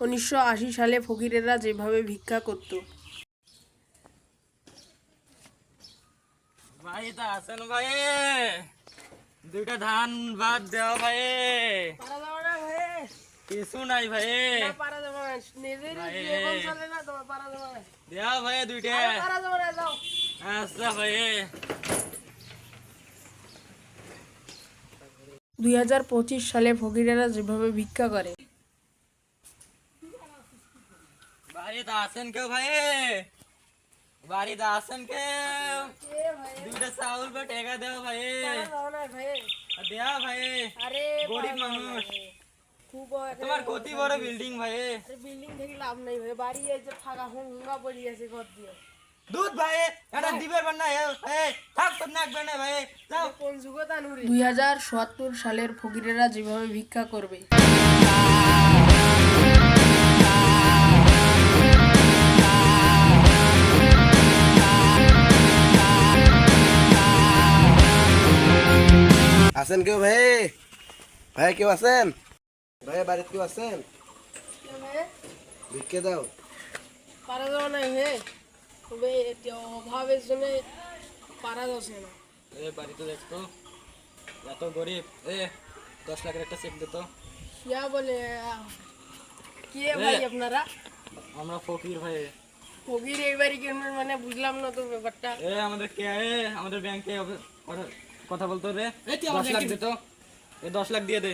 1980 সালে ফকিরেরা যেভাবে ভিক্ষা করত। ভাই তা আছেন ভাই, দুইটা ধান ভাত দেওয়া ভাই। কিছু নাই ভাই, দেওয়া ভাই দুইটা। আচ্ছা ভাই। 2025 সালে ফকিরেরা যেভাবে ভিক্ষা করে। বাড়িতে আছেন কেউ ভাই? বাড়িতে আছেন কেউ? দুইটা চাউল বা টাকা দেও ভাই। দেওয়া ভাই, গরিব মানুষ। তোমার কত বড় বিল্ডিং ভাই? বিল্ডিং থেকে লাভ নাই ভাই, বাড়ি এই যে ফাঁকা হুঙ্গা পড়ে আছে ঘর দিয়ে। দুধ ভাই এটা দিবের না থাক তো নাকবে না ভাই, যাও। কোন যুগতা নুরি? 2077 সালের ফকিরেরা যেভাবে ভিক্ষা করবে। আছেন কেউ ভাই? ভাই কেউ আছেন? ভাই বাড়িতে কেউ আছেন? ভিক্ষে দাও। পারা যাওয়া নাই হে, তবে অভাবের জন্য পারা যাচ্ছে না। বাড়িতে দেখতো এত গরিব, 10 লাখের একটা চেক দিত। কিয়া বলে কে ভাই আপনারা? আমরা ফকির ভাই। ফকির এইবারই কেন মানে বুঝলাম না তো ব্যাপারটা। আমাদের কে আমাদের ব্যাংকে কথা বলতো রে, 10 লাখ দিত। 10 লাখ দিয়ে দে।